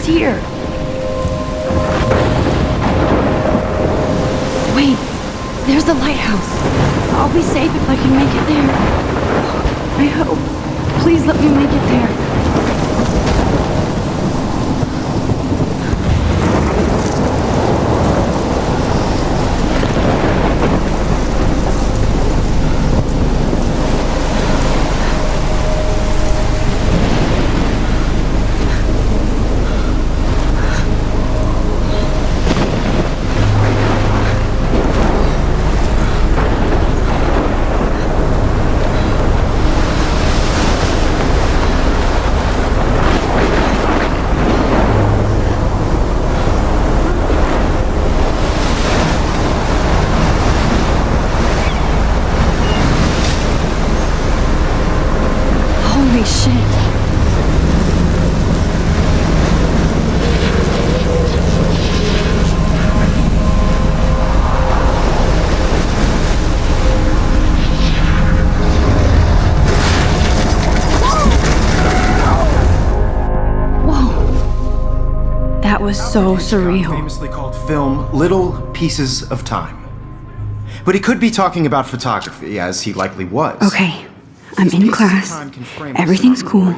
here. Wait, there's the lighthouse. I'll be safe if I can make it there. I hope. Please let me make it there. Holy shit. Whoa. That was so surreal. Famously called film Little Pieces of Time. But he could be talking about photography, as he likely was. Okay, I'm in class. Everything's cool.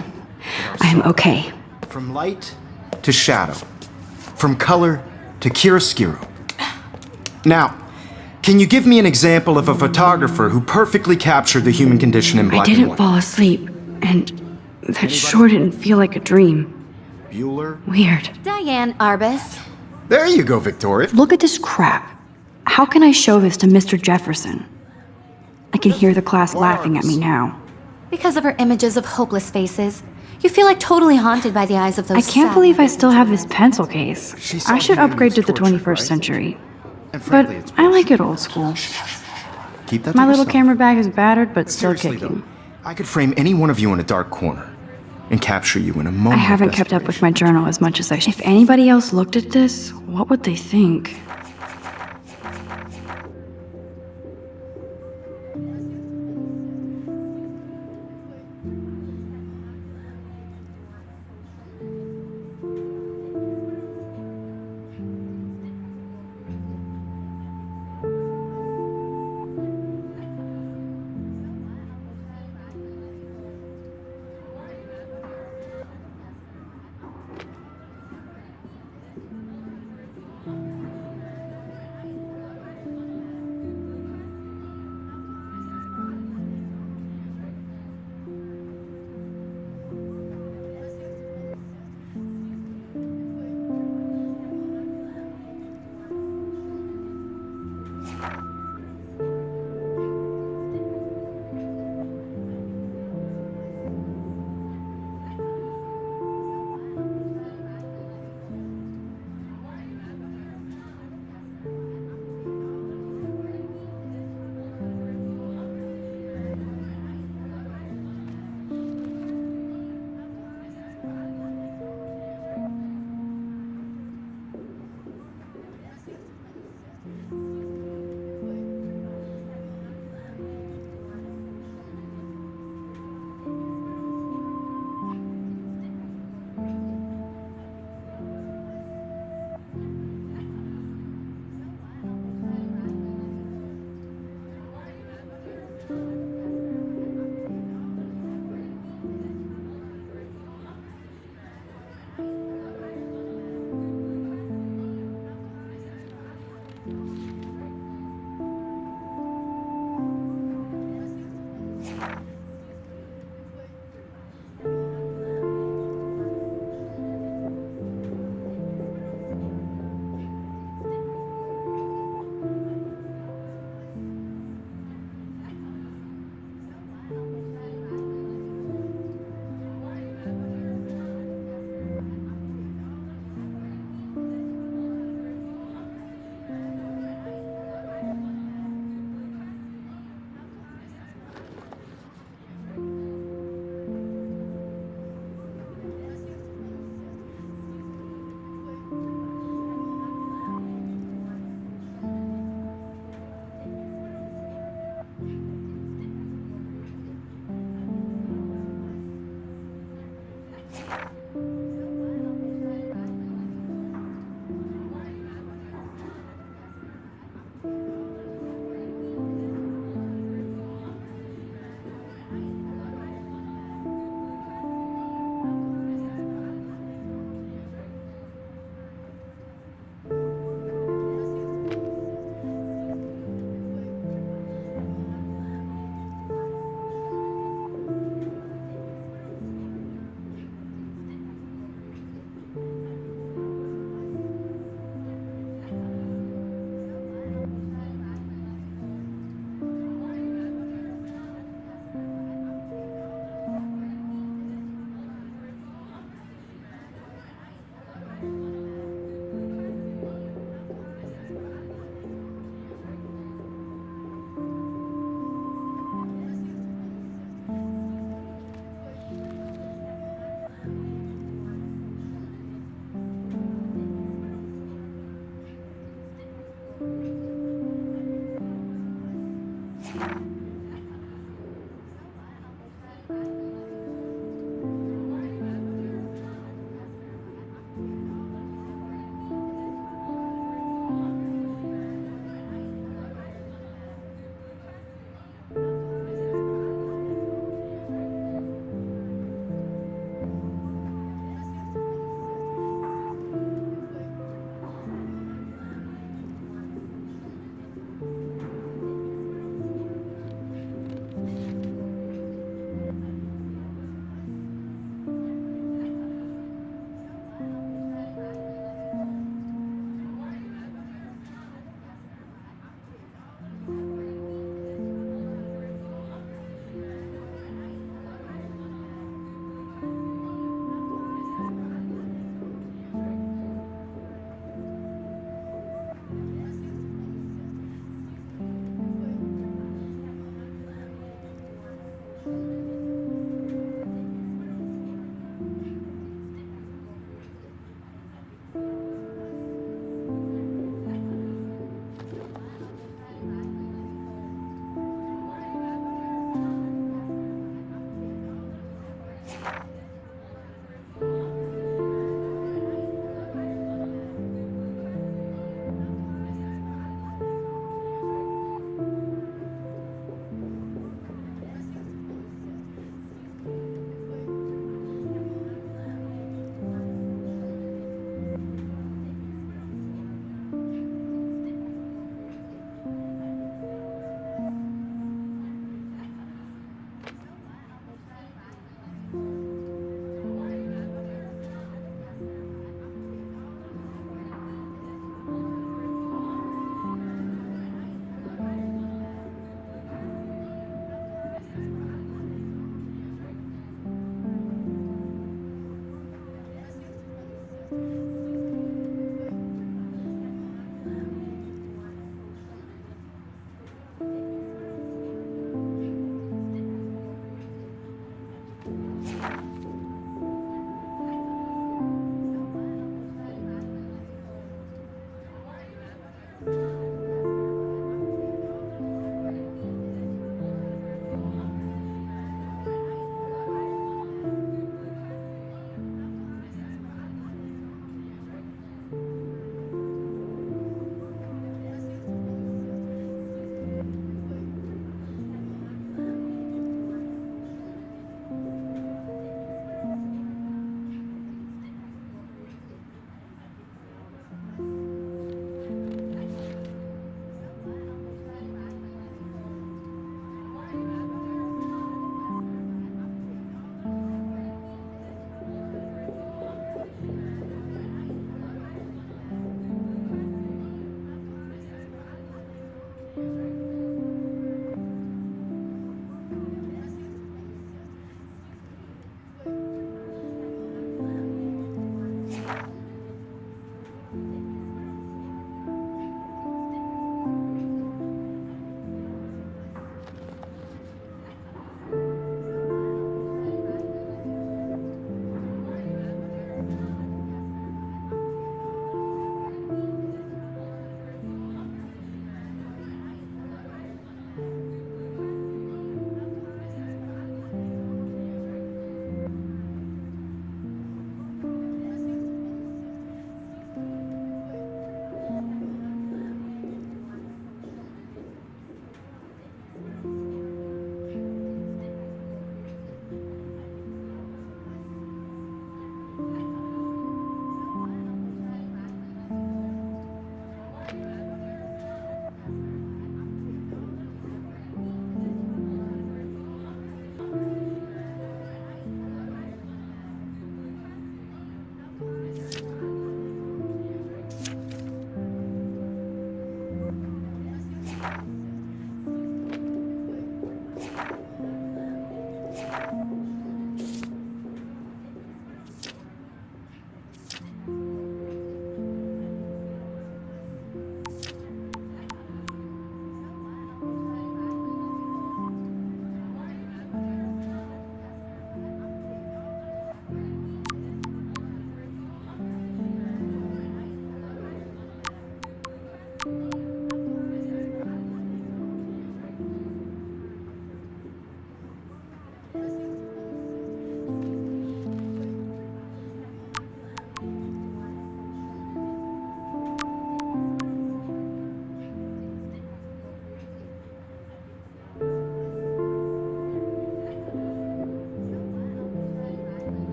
I'm okay. From light to shadow. From color to chiaroscuro. Now, can you give me an example of a photographer who perfectly captured the human condition in black I and didn't white? fall asleep, and that sure didn't feel like a dream. Bueller? Weird. Diane Arbus. There you go, Victoria. Look at this crap. How can I show this to Mr. Jefferson? I can hear the class laughing at me now. Because of her images of hopeless faces, you feel like totally haunted by the eyes of those I can't sad believe I mothers still and have this children. pencil case. I should upgrade to the 21st century. And But frankly, it's I like it old school. Keep that to My little yourself. camera bag is battered, but still Seriously, kicking. though, I could frame any one of you in a dark corner and capture you in a I moment. haven't kept up with my journal as much as I should. If anybody else looked at this, what would they think?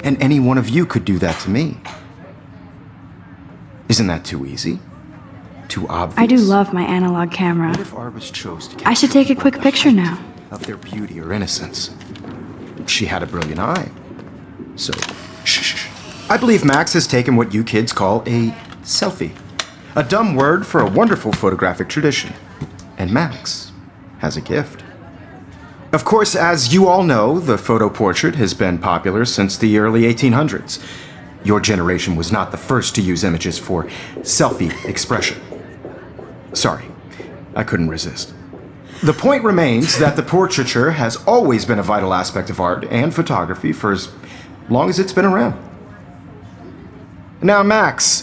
And any one of you could do that to me. Isn't that too easy? Too obvious? I do love my analog camera. What if Arbus chose to I should take a quick picture now. of their beauty or innocence? She had a brilliant eye. So, shh. I believe Max has taken what you kids call a selfie. A dumb word for a wonderful photographic tradition. And Max has a gift. Of course, as you all know, the photo portrait has been popular since the early 1800s. Your generation was not the first to use images for selfie expression. Sorry, I couldn't resist. The point remains that the portraiture has always been a vital aspect of art and photography for as long as it's been around. Now, Max,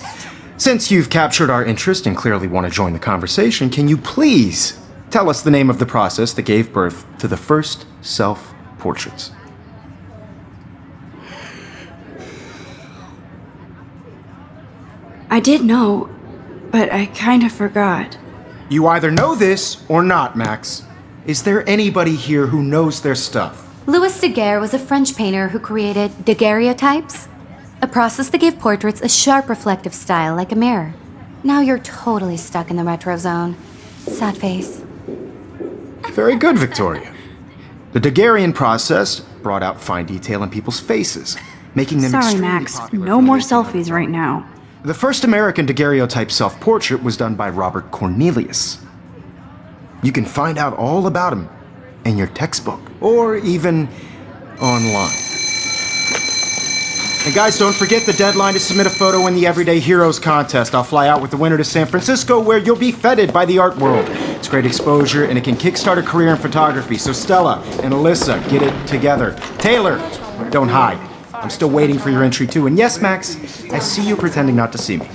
since you've captured our interest and clearly want to join the conversation, can you please tell us the name of the process that gave birth to the first self-portraits? I did know, but I kind of forgot. You either know this or not, Max. Is there anybody here who knows their stuff? Louis Daguerre was a French painter who created daguerreotypes, a process that gave portraits a sharp reflective style like a mirror. Now you're totally stuck in the retro zone. Sad face. Very good, Victoria. The Daguerrean process brought out fine detail in people's faces, making them Sorry, extremely Max. popular No from the more 1800s selfies right now. The first American daguerreotype self-portrait was done by Robert Cornelius. You can find out all about him in your textbook, or even online. And guys, don't forget the deadline to submit a photo in the Everyday Heroes contest. I'll fly out with the winner to San Francisco, where you'll be feted by the art world. It's great exposure, and it can kickstart a career in photography. So Stella and Alyssa, get it together. Taylor, don't hide. I'm still waiting for your entry too. And yes, Max, I see you pretending not to see me.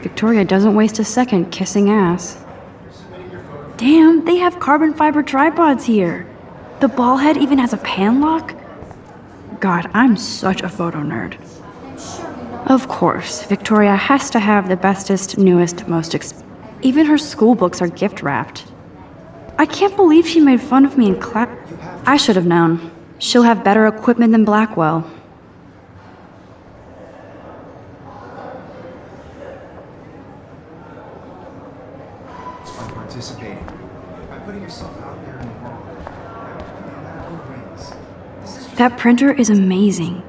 Victoria doesn't waste a second kissing ass. Damn, they have carbon fiber tripods here. The ball head even has a pan lock? God, I'm such a photo nerd. Of course, Victoria has to have the bestest, newest, even her school books are gift wrapped. I can't believe she made fun of me in class. I should have known. She'll have better equipment than Blackwell. Participating by putting yourself out there in the world. That printer is amazing.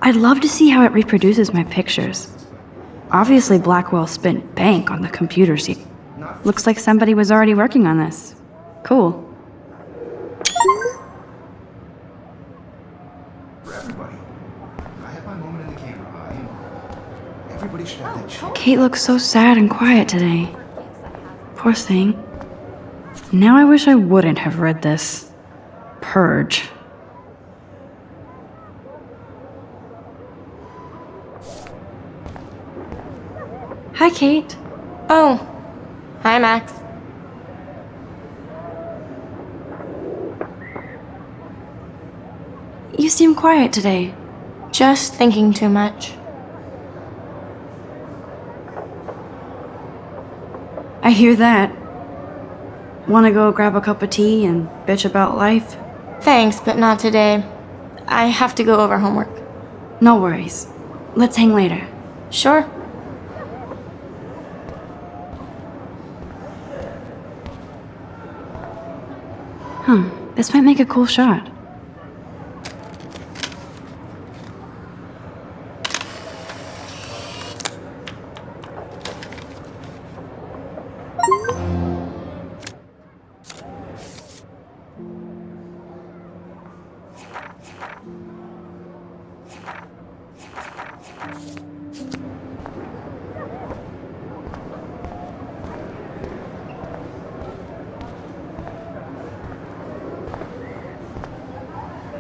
I'd love to see how it reproduces my pictures. Obviously, Blackwell spent bank on the computer seat. Looks like somebody was already working on this. Cool. For everybody. I had my moment in the camera eye. Everybody should have that chance. Kate looks so sad and quiet today. Poor thing. Now I wish I wouldn't have read this. Purge. Hi, Kate. Oh, hi, Max. You seem quiet today. Just thinking too much. I hear that. Want to go grab a cup of tea and bitch about life? Thanks, but not today. I have to go over homework. No worries. Let's hang later. Sure. This might make a cool shot.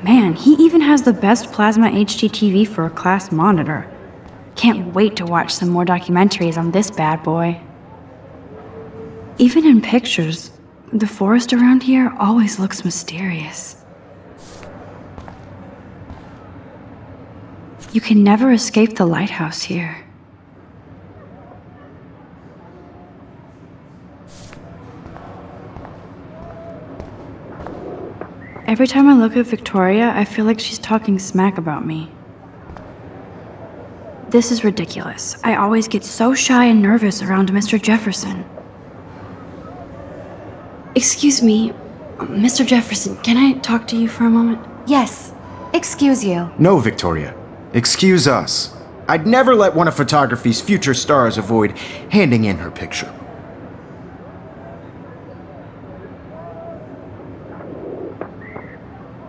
Man, he even has the best plasma HDTV for a class monitor. Can't wait to watch some more documentaries on this bad boy. Even in pictures, the forest around here always looks mysterious. You can never escape the lighthouse here. Every time I look at Victoria, I feel like she's talking smack about me. This is ridiculous. I always get so shy and nervous around Mr. Jefferson. Excuse me, Mr. Jefferson, can I talk to you for a moment? Yes. Excuse you. No, Victoria. Excuse us. I'd never let one of photography's future stars avoid handing in her picture.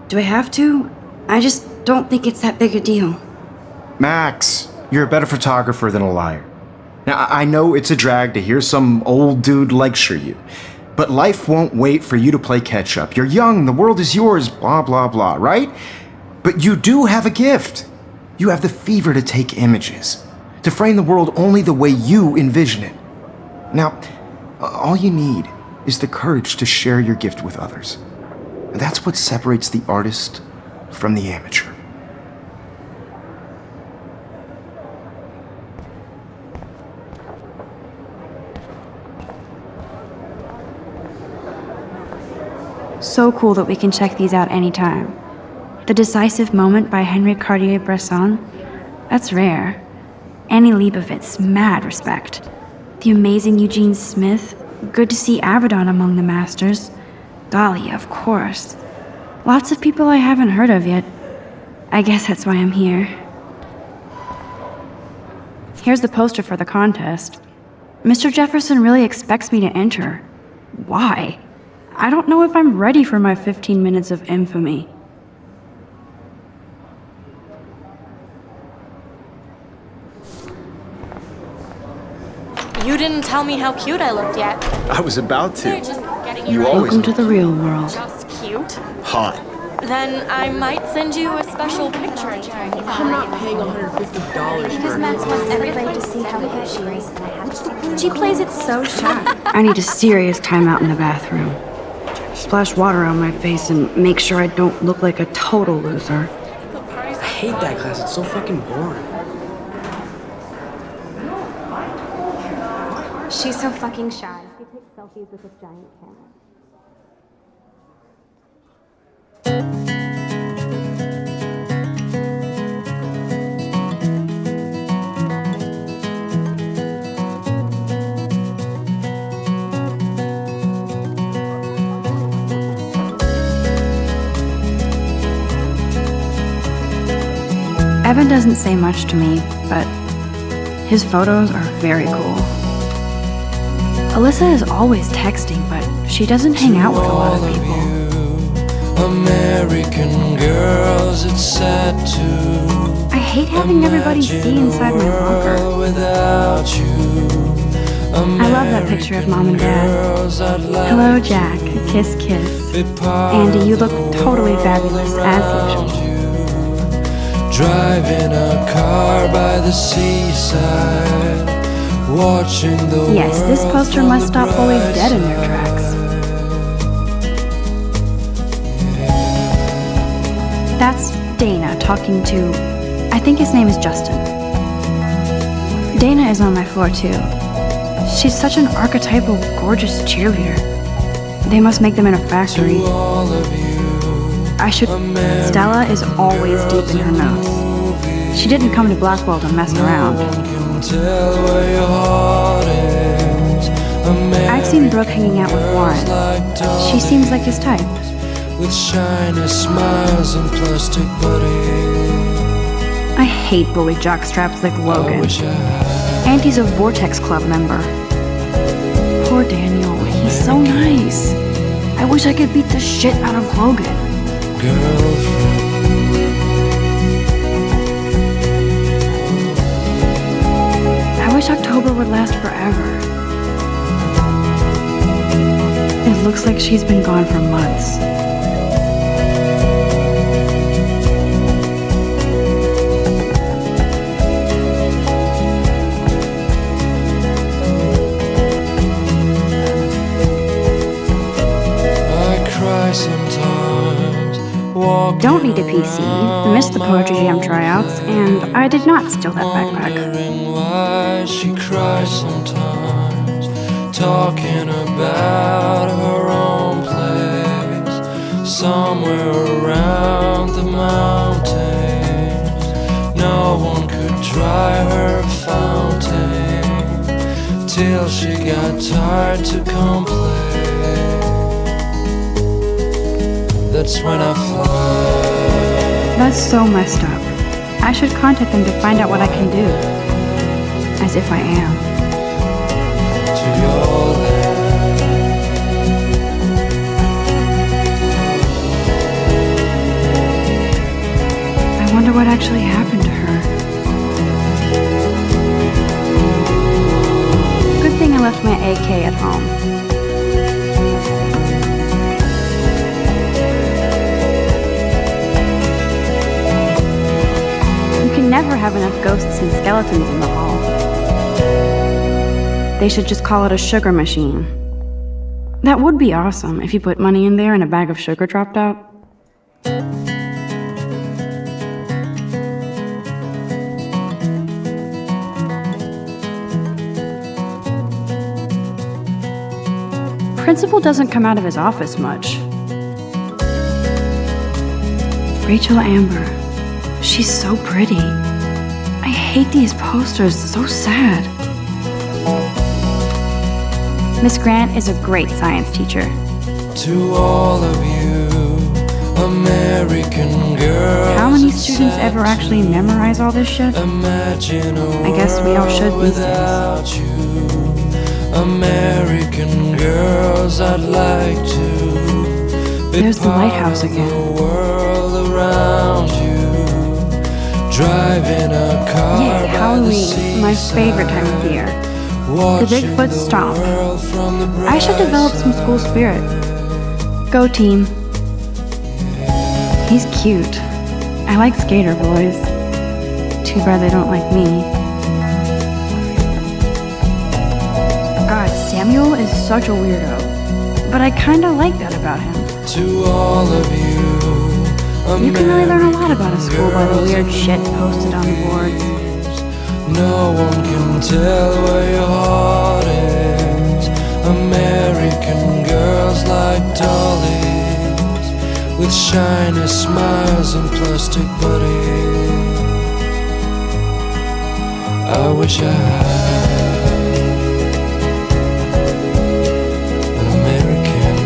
Do I have to? I just don't think it's that big a deal. Max, you're a better photographer than a liar. Now, I know it's a drag to hear some old dude lecture you, but life won't wait for you to play catch up. You're young, the world is yours, blah, blah, blah, right? But you do have a gift. You have the fever to take images, to frame the world only the way you envision it. Now, all you need is the courage to share your gift with others. And that's what separates the artist from the amateur. So cool that we can check these out anytime. The Decisive Moment by Henry Cartier-Bresson, that's rare. Annie Leibovitz, mad respect. The amazing Eugene Smith, good to see Avedon among the masters. Dahlia, of course. Lots of people I haven't heard of yet. I guess that's why I'm here. Here's the poster for the contest. Mr. Jefferson really expects me to enter. Why? I don't know if I'm ready for my 15 minutes of infamy. You didn't tell me how cute I looked yet. I was about They're to. just getting You you always Welcome to the real world. just cute. hot. Then I might send you a special picture. I'm not paying $150 Because for Max wants everybody to see how hip she is. She plays it so shy. I need a serious timeout in the bathroom. Splash water on my face and make sure I don't look like a total loser. I hate that class, it's so fucking boring. She's so fucking shy. She takes selfies with this giant camera. Evan doesn't say much to me, but his photos are very cool. Alyssa is always texting, but she doesn't hang out with a lot of people. American girls, it's sad to I hate having everybody see inside my locker. without you. I love that picture of Mom and Dad. Hello, Jack. Kiss, kiss. Andy, you look totally fabulous, as usual. Driving a car by the seaside, watching the Yes, this world poster from must the stop bullies bright dead in their side. tracks. That's Dana talking to, I think his name is Justin. Dana is on my floor too. She's such an archetypal, gorgeous cheerleader. They must make them in a factory. To all of you, Stella is always deep in her notes. She didn't come to Blackwell to mess around. can tell where your heart is. I've seen Brooke hanging out with Warren. She seems like his type. With shiny smiles and plastic buddies. I hate bully jockstraps like I Logan. wish I had Auntie's a Vortex Club member. Poor Daniel, he's so nice. I wish I could beat the shit out of Logan. a girlfriend. I wish October would last forever. It looks like she's been gone for months. I cry sometimes. Walking Don't need a PC, missed the Poetry Jam tryouts, and I did not steal that backpack. wondering why she cries sometimes, talking about her own place, somewhere around the mountains. No one could dry her fountain till she got tired to complain. That's when I fly. That's so messed up. I should contact them to find out what I can do. As if I am. To your land. I wonder what actually happened to her. Good thing I left my AK at home. You can never have enough ghosts and skeletons in the hall. They should just call it a sugar machine. That would be awesome if you put money in there and a bag of sugar dropped out. Principal doesn't come out of his office much. Rachel Amber. She's so pretty. I hate these posters, so sad. Miss Grant is a great science teacher. To all of you American girls, How many students ever actually memorize all this shit? imagine a I guess we all should world these days. without you. American girls, I'd like to be There's the part lighthouse of again. the world around you. Driving a car Yay, by the Halloween, my favorite time of year. watching Bigfoot the stomp. world from the I should develop some school spirit. Go team. He's cute. I like skater boys. Too bad they don't like me. God, Samuel is such a weirdo. But I kinda like that about him. To all of you You can really learn a lot about a school by the weird shit posted on the boards. No one can tell where your heart is. American girls like dollies with shiny smiles and plastic bodies. I wish I had an American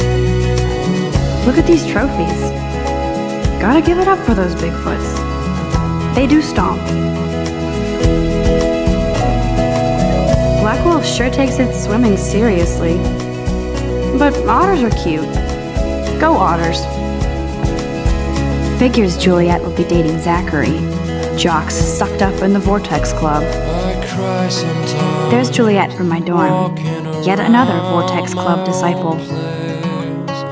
girlfriend. Look at these trophies. Gotta give it up for those Bigfoots. They do stomp. Black Wolf sure takes its swimming seriously. But otters are cute. Go otters. Figures Juliet will be dating Zachary. Jocks sucked up in the Vortex Club. I cry sometimes. There's Juliet from my dorm. Walking Yet another around Vortex Club my disciple. place,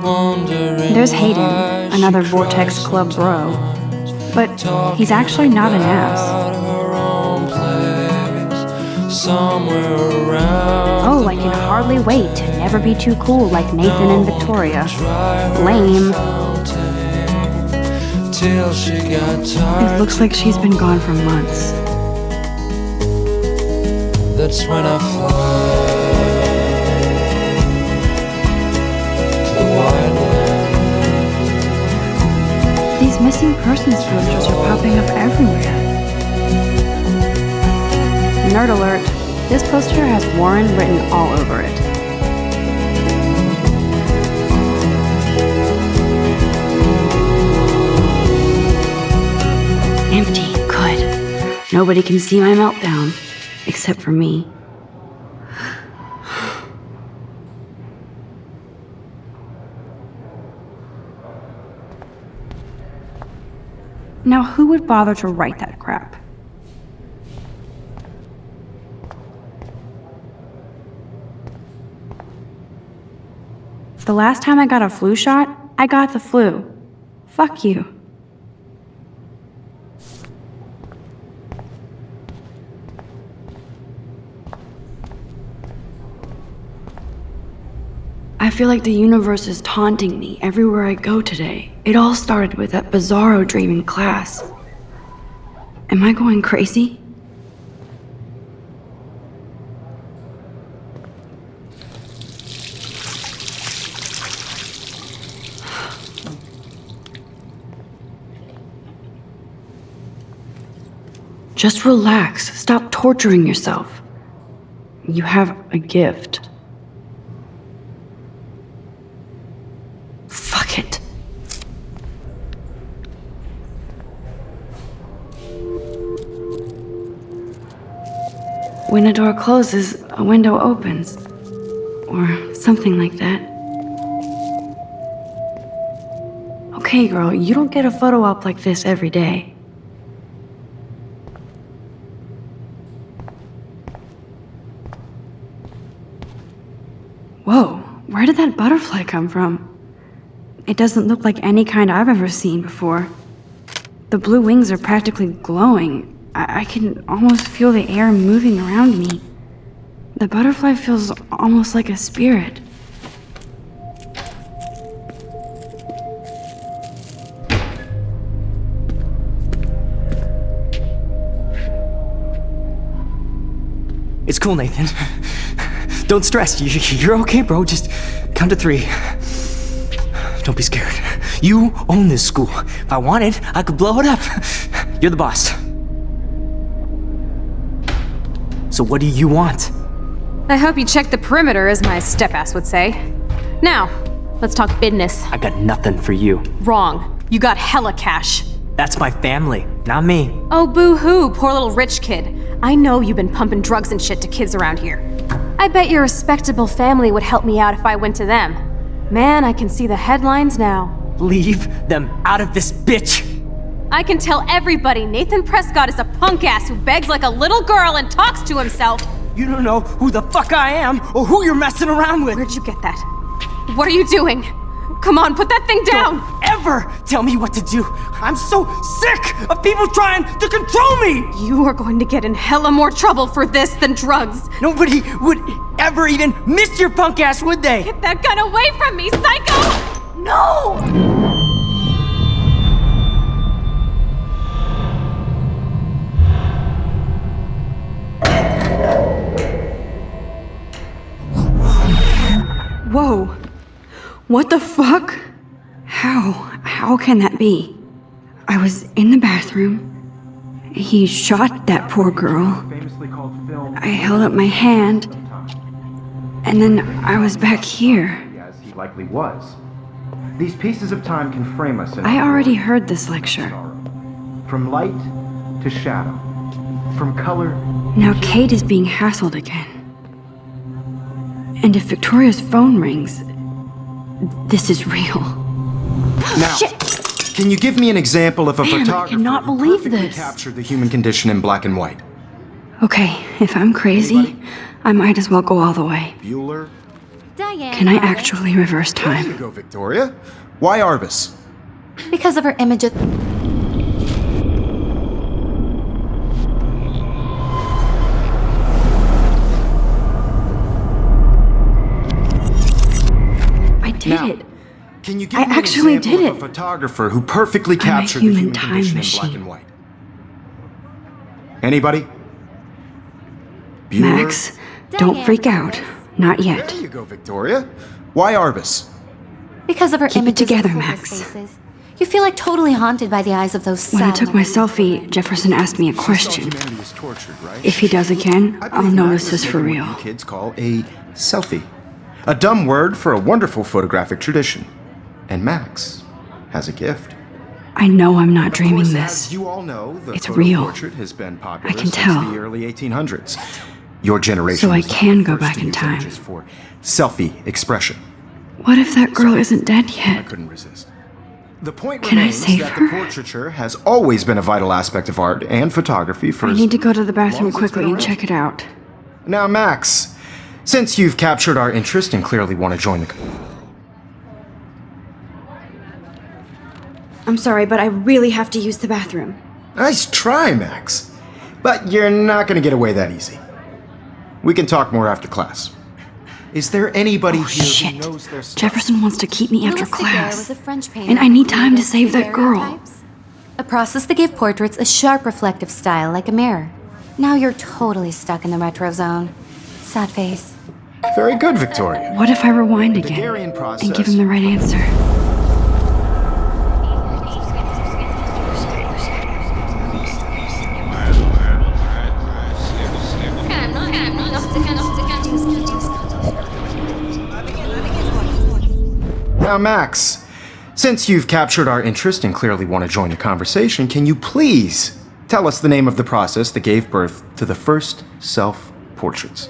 wondering There's Hayden, why another she Vortex cries Club bro. sometimes. But he's actually not an ass. About her own place, somewhere around Oh, the I can hardly wait to never be too cool like Nathan and Victoria. Lame. Till she got It tired. looks like she's been gone for months. That's when I fly to the wildland. These missing persons posters are popping up everywhere. Nerd alert. This poster has Warren written all over it. Empty. Good. Nobody can see my meltdown. Except for me. Now, who would bother to write that crap? The last time I got a flu shot, I got the flu. Fuck you. I feel like the universe is taunting me everywhere I go today. It all started with that bizarro dream in class. Am I going crazy? Just relax. Stop torturing yourself. You have a gift. Fuck it. When a door closes, a window opens. Or something like that. Okay, girl, you don't get a photo op like this every day. Whoa, where did that butterfly come from? It doesn't look like any kind I've ever seen before. The blue wings are practically glowing. I can almost feel the air moving around me. The butterfly feels almost like a spirit. It's cool, Nathan. Don't stress. You're okay, bro. Just count to 3. Don't be scared. You own this school. If I wanted, I could blow it up. You're the boss. So what do you want? I hope you checked the perimeter, as my step-ass would say. Now, let's talk business. I got nothing for you. Wrong. You got hella cash. That's my family, not me. Oh, boo-hoo, poor little rich kid. I know you've been pumping drugs and shit to kids around here. I bet your respectable family would help me out if I went to them. Man, I can see the headlines now. Leave them out of this bitch! I can tell everybody Nathan Prescott is a punk ass who begs like a little girl and talks to himself. You don't know who the fuck I am or who you're messing around with. Where'd you get that? What are you doing? Come on, put that thing down! Don't ever tell me what to do. I'm so sick of people trying to control me! You are going to get in hella more trouble for this than drugs. Nobody would ever even miss your punk ass, would they? Get that gun away from me, psycho! No! Whoa. What the fuck? How can that be? I was in the bathroom. He shot that poor girl. I held up my hand. And then I was back here. As he likely was. These pieces of time can frame us in I already heard this lecture. From light to shadow. From color. Now Kate is being hassled again. And if Victoria's phone rings, this is real. Now, can you give me an example of a Man, I photographer cannot who believe perfectly this. captured the human condition in black and white? Okay, if I'm crazy, I might as well go all the way. Bueller? Diane. Can I Arbus. actually reverse There you time? go, Victoria. Why Arbus? Because of her image of... I did Now, it. Can you give I me actually an example did of it. a photographer who perfectly I'm a captured the human human time condition in machine. black and white? Anybody? Bueller? Max, don't freak out. Not yet. There you go, Victoria. Why Arbus? Because of her Keep it images together, of homeless Max. faces. You feel like totally haunted by the eyes of those When I sad took my mothers. selfie, Jefferson asked me a question. Humanity is tortured, right? If he does again, I I'll believe know Max this is for making real. what you kids call a selfie. A dumb word for a wonderful photographic tradition. And Max has a gift. I know I'm not Of dreaming course, this. as you all know, the It's photo real. portrait has been popular I can since tell. the early 1800s. Your generation So I was not can the go first back to in use time. images for selfie expression. What if that girl isn't dead I yet? couldn't resist. The point Can I remains save that her? the portraiture has always been a vital aspect of art and photography for I as need to go to the bathroom long as it's quickly been and around. check it out. Now, Max, since you've captured our interest and clearly want to join the... I'm sorry, but I really have to use the bathroom. Nice try, Max. But you're not going to get away that easy. We can talk more after class. Is there anybody Oh, here shit. who knows their stuff? Jefferson wants to keep me after Louis Daguerre class. was a French painter And I need who time to created save that girl. daguerreotypes, a process that gave portraits a sharp reflective style like a mirror. Now you're totally stuck in the retro zone. Sad face. Very good, Victoria. What if I rewind The again Daguerrean and give him process. the right answer? Now, Max, since you've captured our interest and clearly want to join the conversation, can you please tell us the name of the process that gave birth to the first self-portraits?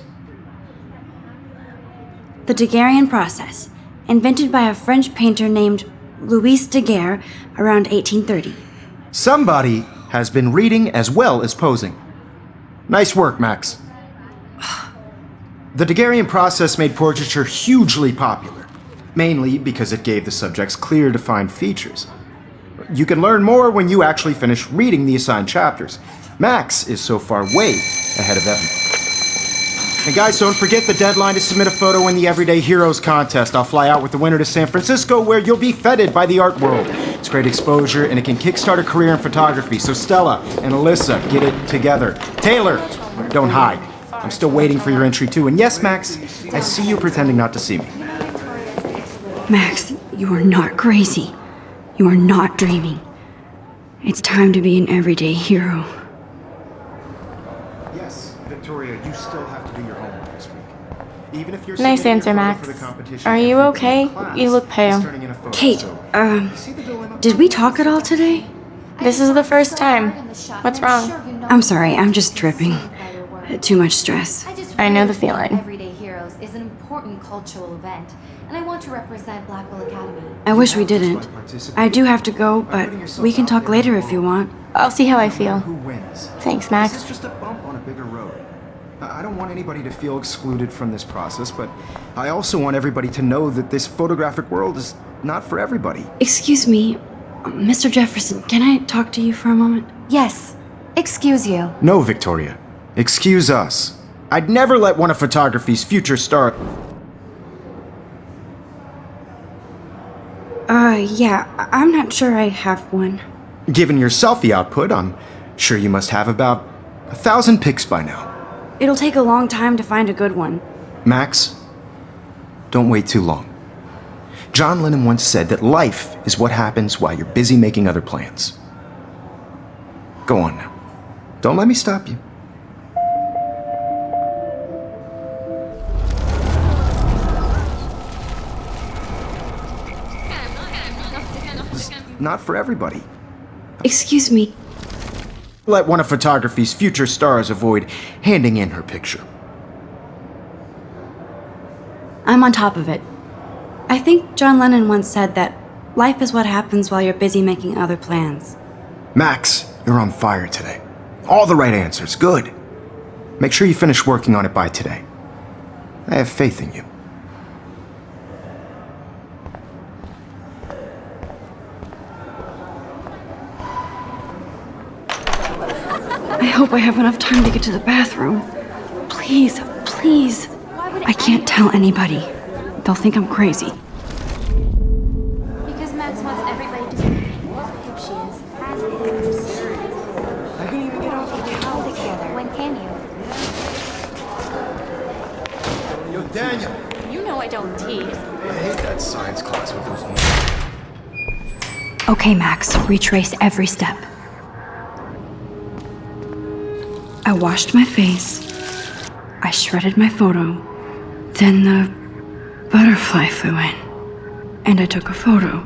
The Daguerrean process, invented by a French painter named Louis Daguerre around 1830. Somebody has been reading as well as posing. Nice work, Max. The Daguerrean process made portraiture hugely popular, mainly because it gave the subjects clear, defined features. You can learn more when you actually finish reading the assigned chapters. Max is so far way ahead of everyone. And guys, don't forget the deadline to submit a photo in the Everyday Heroes contest. I'll fly out with the winner to San Francisco, where you'll be feted by the art world. It's great exposure, and it can kickstart a career in photography. So Stella and Alyssa, get it together. Taylor, don't hide. I'm still waiting for your entry too. And yes, Max, I see you pretending not to see me. Max, you are not crazy. You are not dreaming. It's time to be an everyday hero. Yes, Victoria, you still have to do your homework this week. Even if you're Nice answer, Max. Are you okay? You look pale. Kate, did we talk at all today? This is the first time. What's wrong? I'm sorry, I'm just tripping. Too much stress. I know the feeling. Everyday Heroes is an important cultural event, and I want to represent Blackwell Academy. I wish we didn't. I do have to go, but we can talk later if you want. I'll see how I feel. Who wins? Thanks, This Max. is just a bump on a bigger road. I don't want anybody to feel excluded from this process, but I also want everybody to know that this photographic world is not for everybody. Excuse me, Mr. Jefferson, can I talk to you for a moment? Yes, excuse you. No, Victoria. Excuse us. I'd never let one of photography's future stars... Yeah, I'm not sure I have one. Given your selfie output, I'm sure you must have about 1,000 pics by now. It'll take a long time to find a good one. Max, don't wait too long. John Lennon once said that life is what happens while you're busy making other plans. Go on now. Don't let me stop you. It's not for everybody. Excuse me. Let one of photography's future stars avoid handing in her picture. I'm on top of it. I think John Lennon once said that life is what happens while you're busy making other plans. Max, you're on fire today. All the right answers. Good. Make sure you finish working on it by today. I have faith in you. I hope I have enough time to get to the bathroom. Please, please. I can't tell anybody. They'll think I'm crazy. Because Max wants everybody to see who she is as is. I couldn't even get off the couch. Together. When can you? Yo, Daniel. You know I don't tease. I hate that science class with those Okay, Max, retrace every step. I washed my face. I shredded my photo. Then the butterfly flew in. And I took a photo.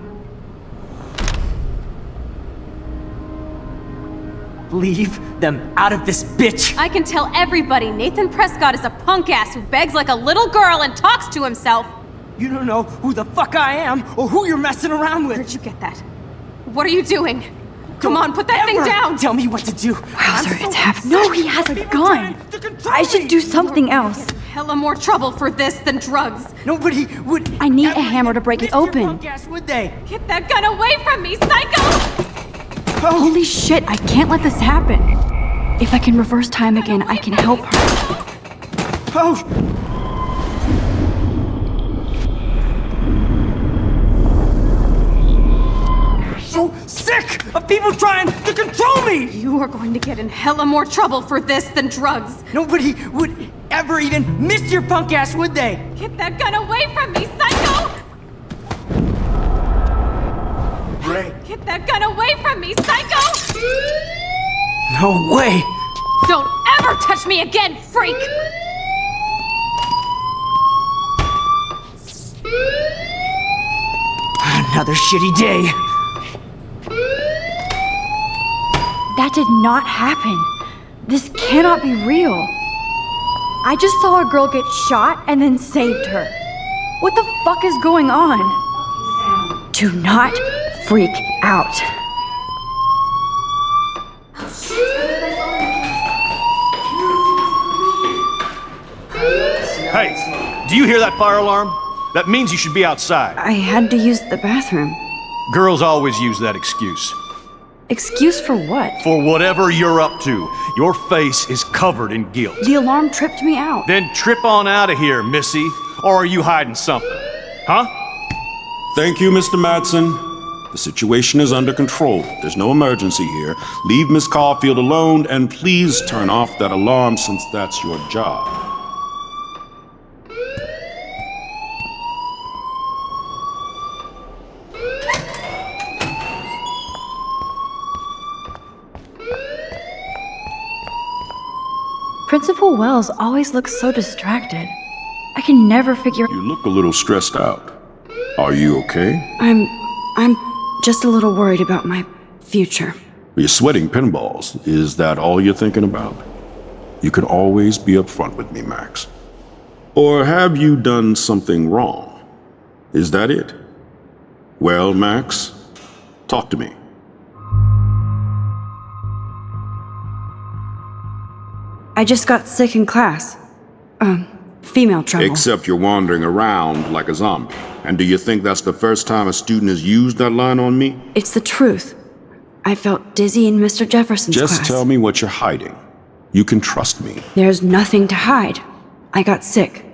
Leave them out of this bitch! I can tell everybody Nathan Prescott is a punk ass who begs like a little girl and talks to himself. You don't know who the fuck I am or who you're messing around with! Where'd you get that? What are you doing? Come on, put that thing Ever down! Tell me what to do! Wowzer, it's happening. No, he has a gun! I should do something else. Hella more trouble for this than drugs. Nobody would. I need a ever hammer to break it miss your open. punk ass, would they? Get that gun away from me, psycho! Holy shit, I can't let this happen. If I can reverse time again, I can help her. Oh! So sick of people trying to control me! You are going to get in hella more trouble for this than drugs. Nobody would ever even miss your punk ass, would they? Get that gun away from me, psycho! Ray. Get that gun away from me, psycho! No way! Don't ever touch me again, freak! Another shitty day. That did not happen. This cannot be real. I just saw a girl get shot and then saved her. What the fuck is going on? Do not freak out. Hey, do you hear that fire alarm? That means you should be outside. I had to use the bathroom. Girls always use that excuse. Excuse for what? For whatever you're up to, your face is covered in guilt. The alarm tripped me out. Then trip on out of here, missy. Or are you hiding something? Huh? Thank you, Mr. Madsen. The situation is under control. There's no emergency here. Leave Miss Caulfield alone, and please turn off that alarm since that's your job. Principal Wells always looks so distracted. I can never figure. You look a little stressed out. Are you okay? I'm just a little worried about my future. You're sweating pinballs. Is that all you're thinking about? You can always be upfront with me, Max. Or have you done something wrong? Is that it? Well, Max, talk to me. I just got sick in class. Female trouble. Except you're wandering around like a zombie. And do you think that's the first time a student has used that line on me? It's the truth. I felt dizzy in Mr. Jefferson's class. Just tell me what you're hiding. You can trust me. There's nothing to hide. I got sick.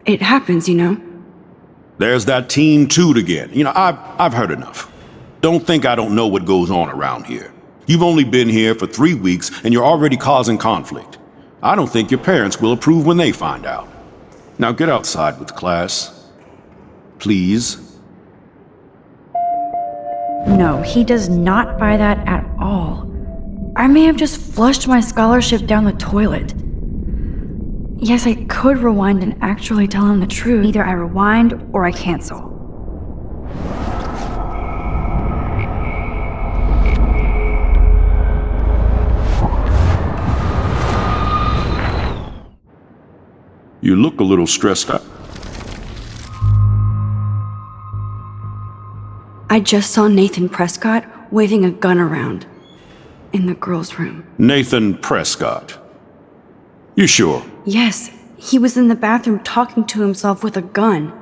It happens, you know. There's that teen toot again. You know, I've heard enough. Don't think I don't know what goes on around here. You've only been here for 3 weeks and you're already causing conflict. I don't think your parents will approve when they find out. Now get outside with class. Please. No, he does not buy that at all. I may have just flushed my scholarship down the toilet. Yes, I could rewind and actually tell him the truth. Either I rewind or I cancel. You look a little stressed out. I just saw Nathan Prescott waving a gun around in the girls' room. Nathan Prescott. You sure? Yes, he was in the bathroom talking to himself with a gun.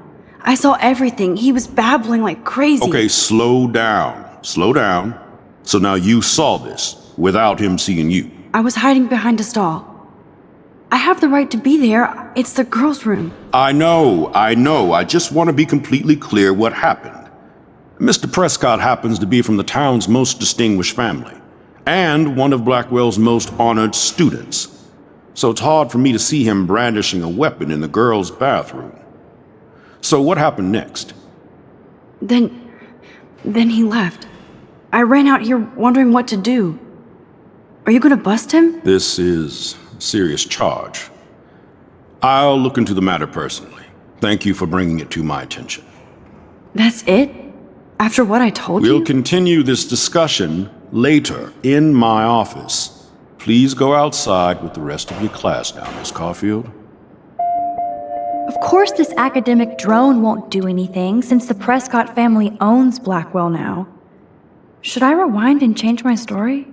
I saw everything. He was babbling like crazy. Okay, slow down. Slow down. So now you saw this without him seeing you. I was hiding behind a stall. I have the right to be there. It's the girls' room. I know. I just want to be completely clear what happened. Mr. Prescott happens to be from the town's most distinguished family, and one of Blackwell's most honored students. So it's hard for me to see him brandishing a weapon in the girls' bathroom. So what happened next? Then he left. I ran out here wondering what to do. Are you gonna bust him? This is a serious charge. I'll look into the matter personally. Thank you for bringing it to my attention. That's it? After what I told you? We'll continue this discussion later in my office. Please go outside with the rest of your class now, Miss Caulfield. Of course this academic drone won't do anything since the Prescott family owns Blackwell now. Should I rewind and change my story?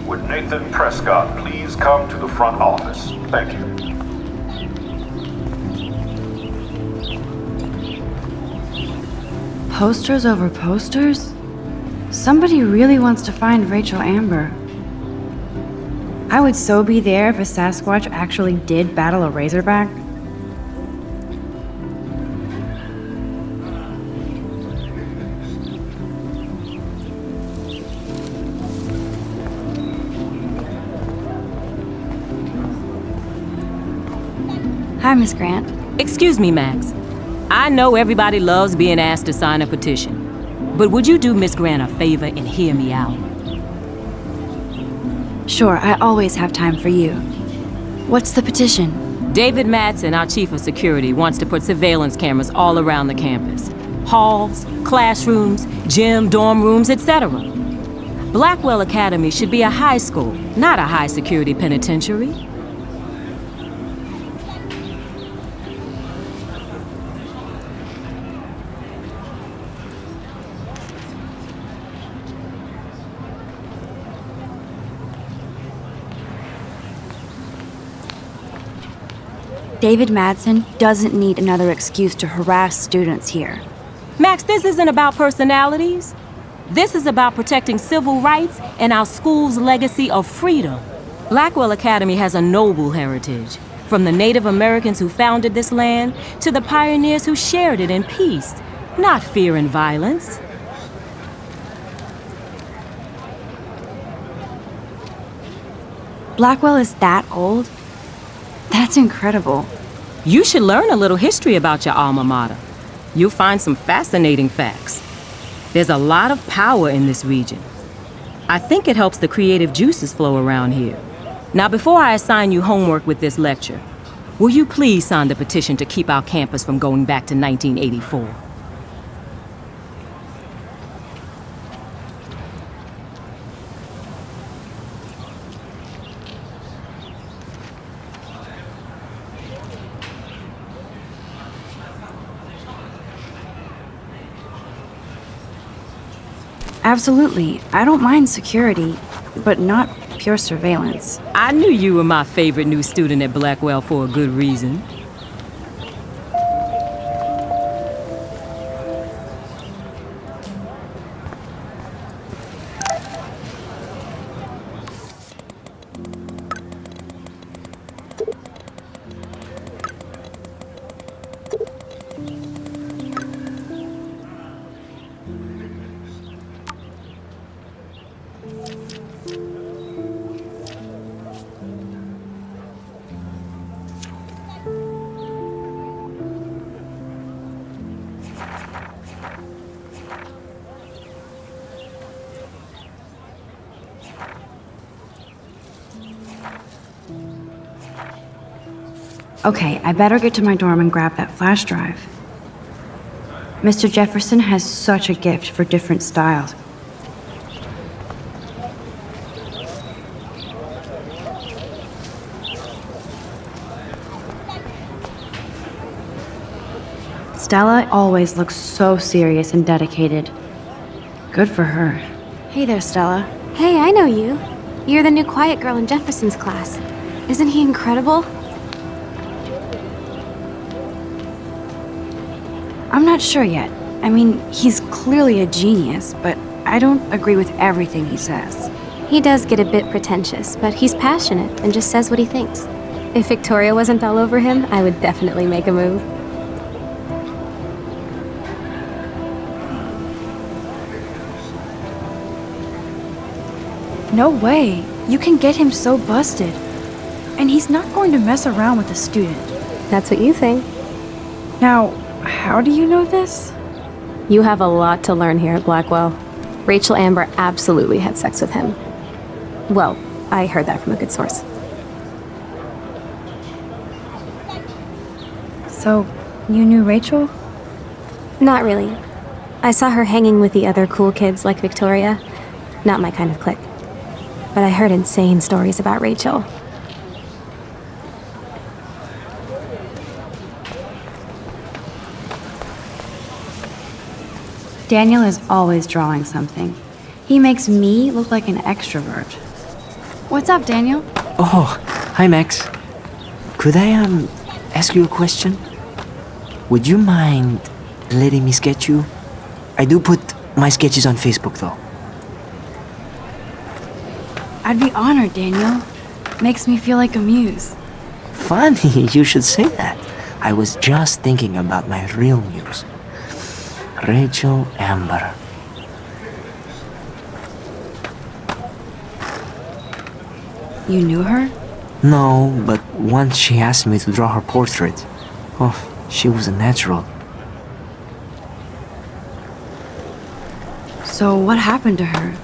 Would Nathan Prescott please come to the front office? Thank you. Posters over posters? Somebody really wants to find Rachel Amber. I would so be there if a Sasquatch actually did battle a Razorback. Hi, Miss Grant. Excuse me, Max. I know everybody loves being asked to sign a petition, but would you do Miss Grant a favor and hear me out? Sure, I always have time for you. What's the petition? David Madsen, our chief of security, wants to put surveillance cameras all around the campus. Halls, classrooms, gym, dorm rooms, etc. Blackwell Academy should be a high school, not a high-security penitentiary. David Madsen doesn't need another excuse to harass students here. Max, this isn't about personalities. This is about protecting civil rights and our school's legacy of freedom. Blackwell Academy has a noble heritage, from the Native Americans who founded this land to the pioneers who shared it in peace, not fear and violence. Blackwell is that old? That's incredible. You should learn a little history about your alma mater. You'll find some fascinating facts. There's a lot of power in this region. I think it helps the creative juices flow around here. Now, before I assign you homework with this lecture, will you please sign the petition to keep our campus from going back to 1984? Absolutely. I don't mind security, but not pure surveillance. I knew you were my favorite new student at Blackwell for a good reason. Okay, I better get to my dorm and grab that flash drive. Mr. Jefferson has such a gift for different styles. Stella always looks so serious and dedicated. Good for her. Hey there, Stella. Hey, I know you. You're the new quiet girl in Jefferson's class. Isn't he incredible? I'm not sure yet. I mean, he's clearly a genius, but I don't agree with everything he says. He does get a bit pretentious, but he's passionate and just says what he thinks. If Victoria wasn't all over him, I would definitely make a move. No way. You can get him so busted. And he's not going to mess around with a student. That's what you think. Now, how do you know this? You have a lot to learn here at Blackwell. Rachel Amber absolutely had sex with him. Well, I heard that from a good source. So, you knew Rachel? Not really. I saw her hanging with the other cool kids like Victoria. Not my kind of clique. But I heard insane stories about Rachel. Daniel is always drawing something. He makes me look like an extrovert. What's up, Daniel? Oh, hi Max. Could I ask you a question? Would you mind letting me sketch you? I do put my sketches on Facebook though. I'd be honored, Daniel. Makes me feel like a muse. Funny, you should say that. I was just thinking about my real muse. Rachel Amber. You knew her? No, but once she asked me to draw her portrait. Oh, she was a natural. So what happened to her?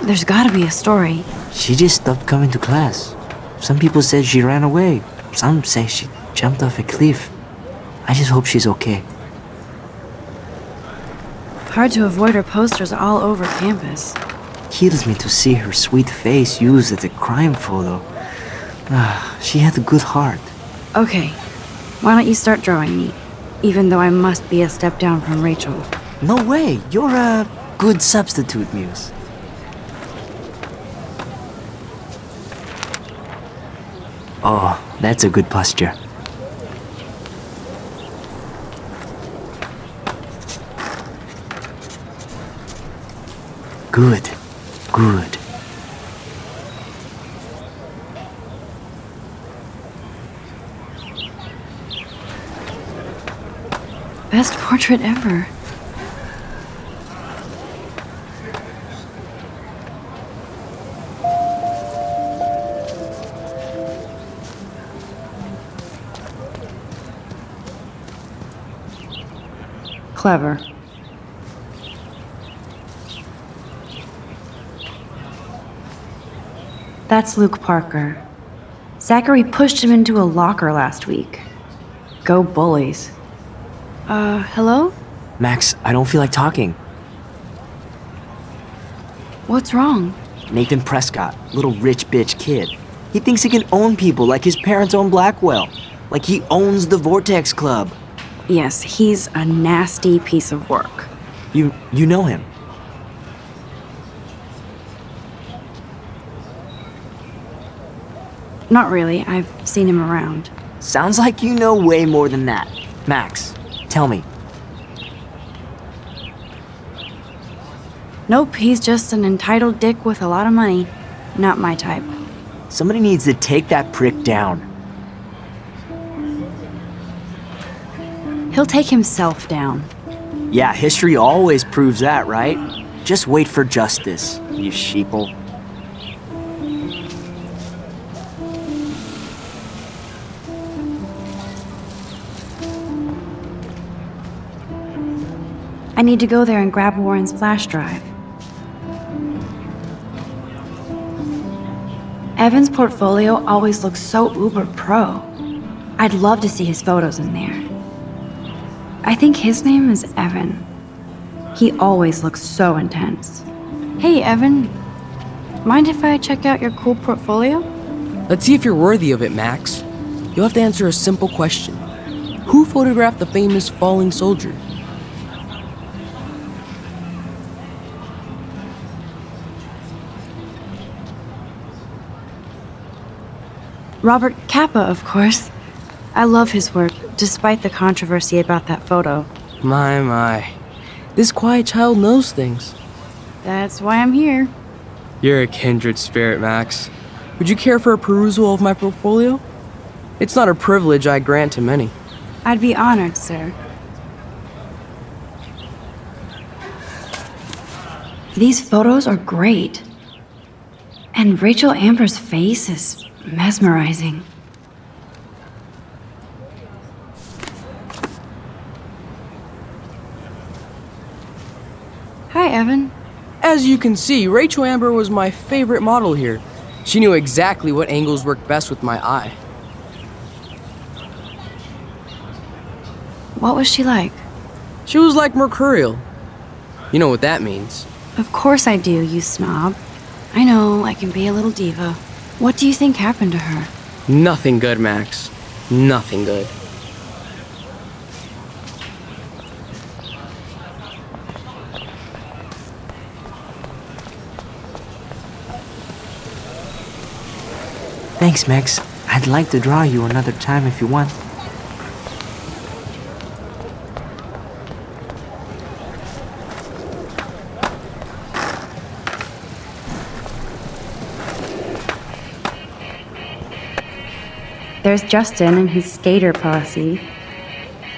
There's gotta be a story. She just stopped coming to class. Some people said she ran away. Some say she jumped off a cliff. I just hope she's okay. Hard to avoid her posters all over campus. Kills me to see her sweet face used as a crime photo. She had a good heart. Okay, why don't you start drawing me? Even though I must be a step down from Rachel. No way, you're a good substitute, Muse. Oh, that's a good posture. Good, good. Best portrait ever. Clever. That's Luke Parker. Zachary pushed him into a locker last week. Go bullies. Hello? Max, I don't feel like talking. What's wrong? Nathan Prescott, little rich bitch kid. He thinks he can own people like his parents own Blackwell. Like he owns the Vortex Club. Yes, he's a nasty piece of work. You know him? Not really. I've seen him around. Sounds like you know way more than that. Max, tell me. Nope, he's just an entitled dick with a lot of money. Not my type. Somebody needs to take that prick down. He'll take himself down. Yeah, history always proves that, right? Just wait for justice, you sheeple. I need to go there and grab Warren's flash drive. Evan's portfolio always looks so uber pro. I'd love to see his photos in there. I think his name is Evan. He always looks so intense. Hey, Evan. Mind if I check out your cool portfolio? Let's see if you're worthy of it, Max. You'll have to answer a simple question. Who photographed the famous falling soldier? Robert Capa, of course. I love his work, despite the controversy about that photo. My. This quiet child knows things. That's why I'm here. You're a kindred spirit, Max. Would you care for a perusal of my portfolio? It's not a privilege I grant to many. I'd be honored, sir. These photos are great. And Rachel Amber's face is mesmerizing. Hi, Evan. As you can see, Rachel Amber was my favorite model here. She knew exactly what angles worked best with my eye. What was she like? She was like mercurial. You know what that means. Of course I do, you snob. I know, I can be a little diva. What do you think happened to her? Nothing good, Max. Nothing good. Thanks, Max. I'd like to draw you another time if you want. There's Justin and his skater posse.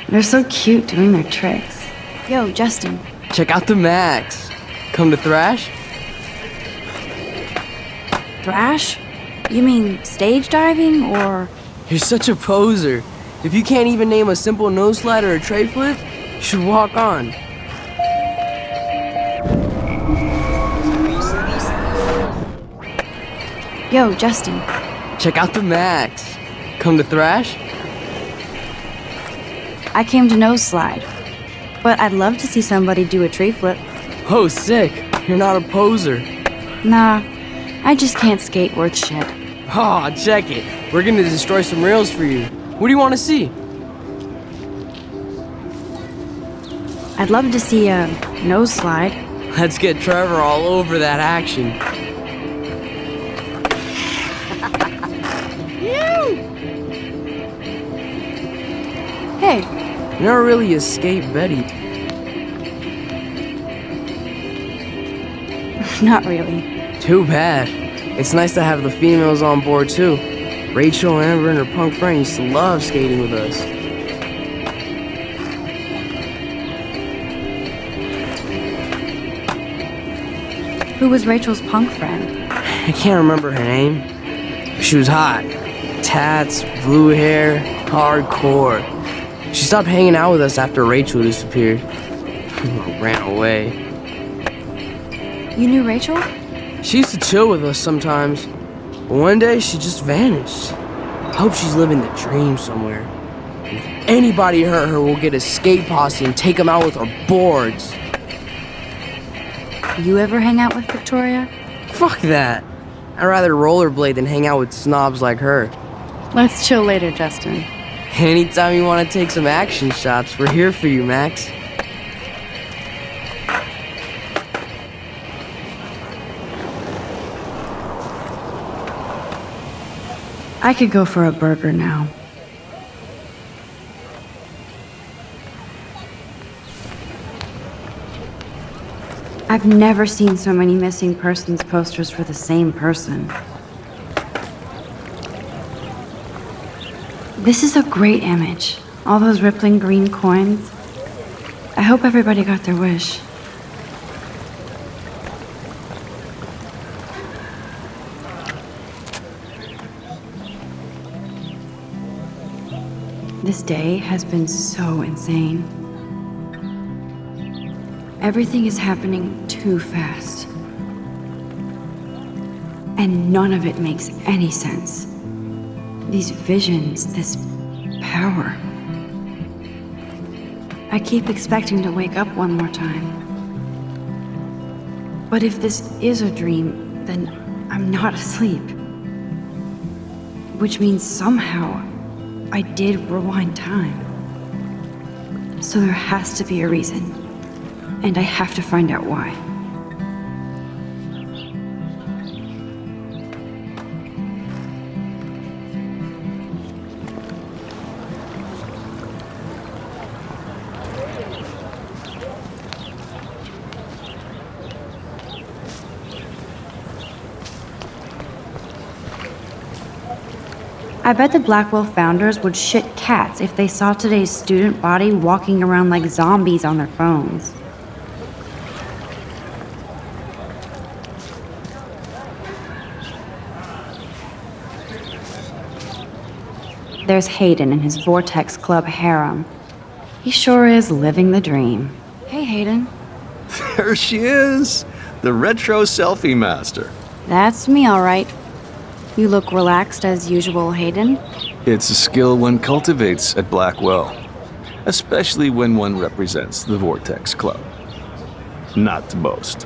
They're so cute doing their tricks. Yo, Justin. Check out the Max. Come to thrash? Thrash? You mean stage diving or... You're such a poser. If you can't even name a simple nose slide or a tray flip, you should walk on. Yo, Justin. Check out the Max. Come to thrash? I came to nose slide. But I'd love to see somebody do a tree flip. Oh, sick. You're not a poser. Nah, I just can't skate worth shit. Aw, check it. We're gonna destroy some rails for you. What do you want to see? I'd love to see a nose slide. Let's get Trevor all over that action. Hey. You never really escaped Betty. Not really. Too bad. It's nice to have the females on board too. Rachel, Amber, and her punk friend used to love skating with us. Who was Rachel's punk friend? I can't remember her name. She was hot. Tats, blue hair, hardcore. She stopped hanging out with us after Rachel disappeared. Ran away. You knew Rachel? She used to chill with us sometimes. But one day, she just vanished. I hope she's living the dream somewhere. And if anybody hurt her, we'll get a skate posse and take them out with our boards. You ever hang out with Victoria? Fuck that. I'd rather rollerblade than hang out with snobs like her. Let's chill later, Justin. Anytime you want to take some action shots, we're here for you, Max. I could go for a burger now. I've never seen so many missing persons posters for the same person. This is a great image. All those rippling green coins. I hope everybody got their wish. This day has been so insane. Everything is happening too fast. And none of it makes any sense. These visions, this power. I keep expecting to wake up one more time. But if this is a dream, then I'm not asleep. Which means somehow I did rewind time. So there has to be a reason. And I have to find out why. I bet the Blackwell founders would shit cats if they saw today's student body walking around like zombies on their phones. There's Hayden and his Vortex Club harem. He sure is living the dream. Hey, Hayden. There she is, the retro selfie master. That's me, all right. You look relaxed as usual, Hayden. It's a skill one cultivates at Blackwell, especially when one represents the Vortex Club. Not to boast.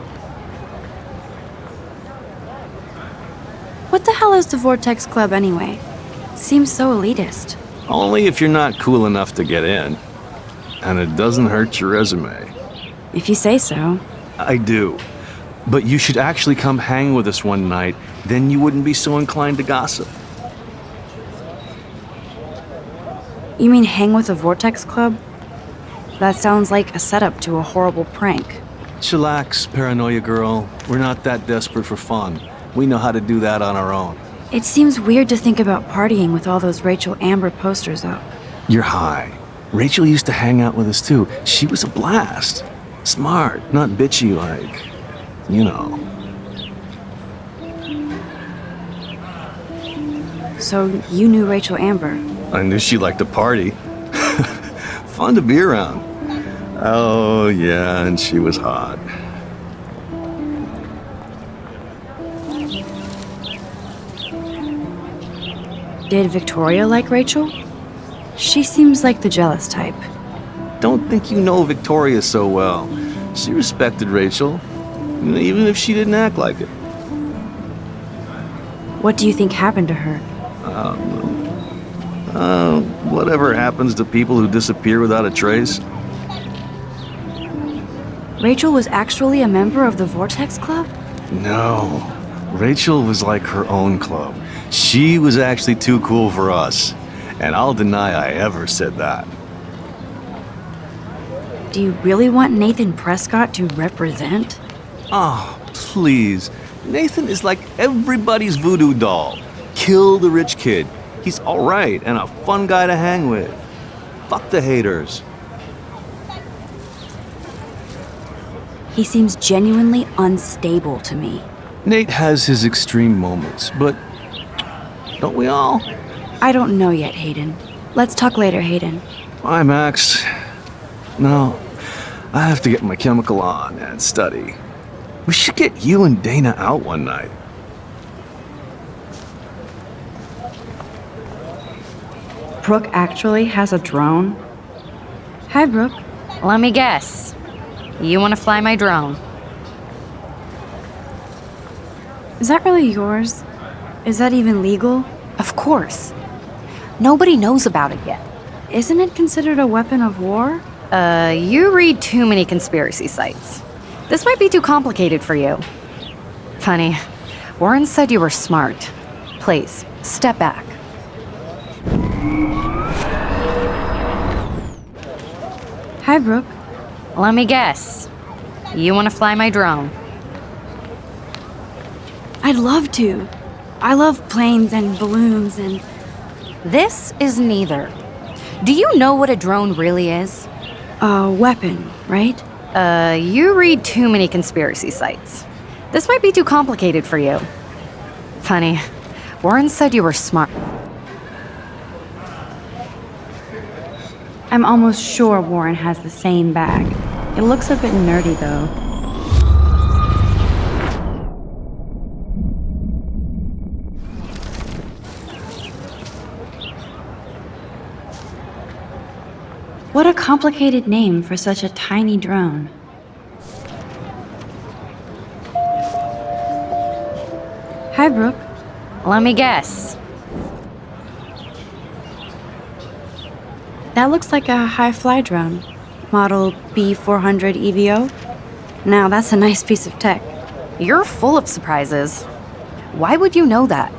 What the hell is the Vortex Club anyway? It seems so elitist. Only if you're not cool enough to get in. And it doesn't hurt your resume. If you say so. I do. But you should actually come hang with us one night, then you wouldn't be so inclined to gossip. You mean hang with the Vortex Club? That sounds like a setup to a horrible prank. Chillax, paranoia girl. We're not that desperate for fun. We know how to do that on our own. It seems weird to think about partying with all those Rachel Amber posters up. You're high. Rachel used to hang out with us too. She was a blast. Smart, not bitchy like, you know. So you knew Rachel Amber. I knew she liked to party. Fun to be around. Oh, yeah, and she was hot. Did Victoria like Rachel? She seems like the jealous type. Don't think you know Victoria so well. She respected Rachel, even if she didn't act like it. What do you think happened to her? Whatever happens to people who disappear without a trace. Rachel was actually a member of the Vortex Club? No, Rachel was like her own club. She was actually too cool for us, and I'll deny I ever said that. Do you really want Nathan Prescott to represent? Oh, please. Nathan is like everybody's voodoo doll. Kill the rich kid. He's all right and a fun guy to hang with. Fuck the haters. He seems genuinely unstable to me. Nate has his extreme moments, but don't we all? I don't know yet, Hayden. Let's talk later, Hayden. Bye, Max. No, I have to get my chemical on and study. We should get you and Dana out one night. Brooke actually has a drone? Hi, Brooke. Let me guess. You want to fly my drone? Is that really yours? Is that even legal? Of course. Nobody knows about it yet. Isn't it considered a weapon of war? You read too many conspiracy sites. This might be too complicated for you. Funny, Warren said you were smart. Please, step back. Hi, Brooke. Let me guess. You want to fly my drone? I'd love to. I love planes and balloons and... This is neither. Do you know what a drone really is? A weapon, right? You read too many conspiracy sites. This might be too complicated for you. Funny, Warren said you were smart. I'm almost sure Warren has the same bag. It looks a bit nerdy, though. What a complicated name for such a tiny drone. Hi, Brooke. Let me guess. That looks like a high-fly drone. Model B400 EVO. Now, that's a nice piece of tech. You're full of surprises. Why would you know that?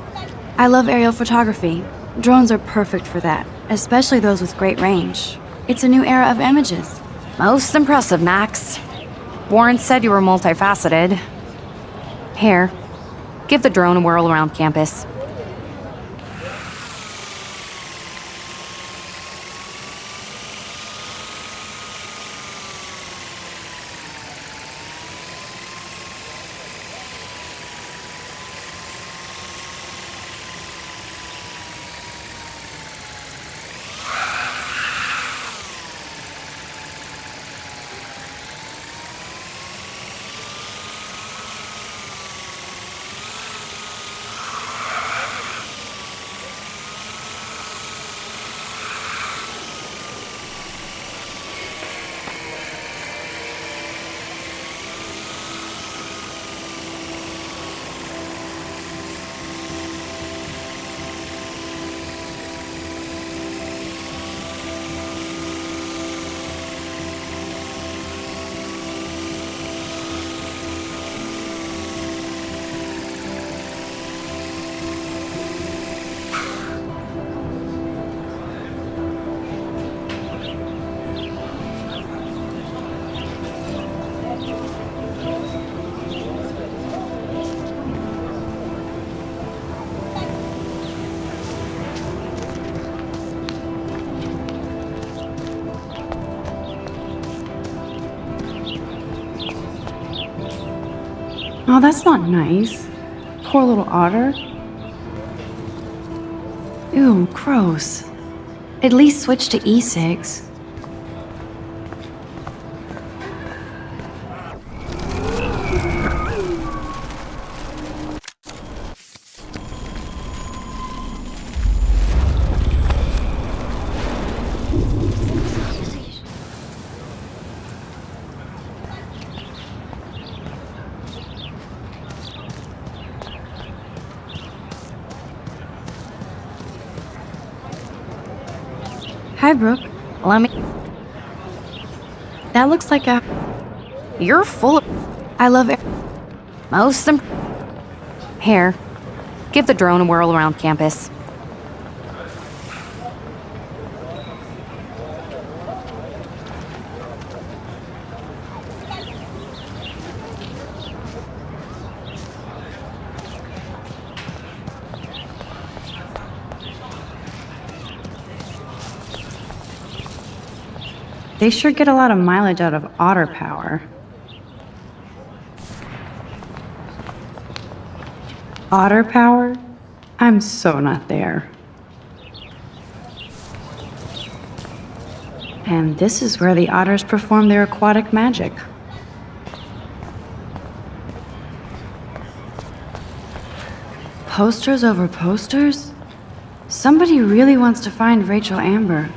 I love aerial photography. Drones are perfect for that, especially those with great range. It's a new era of images. Most impressive, Max. Warren said you were multifaceted. Here, give the drone a whirl around campus. Oh, that's not nice. Poor little otter. Ew, gross. At least switch to e-cigs. Hi, Brooke. That looks like a. You're full of. I love it. Most. Here. Give the drone a whirl around campus. They sure get a lot of mileage out of otter power. Otter power? I'm so not there. And this is where the otters perform their aquatic magic. Posters over posters? Somebody really wants to find Rachel Amber.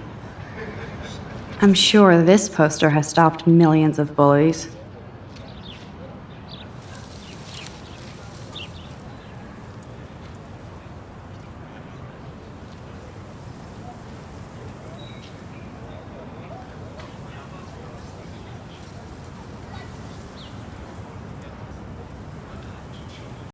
I'm sure this poster has stopped millions of bullies.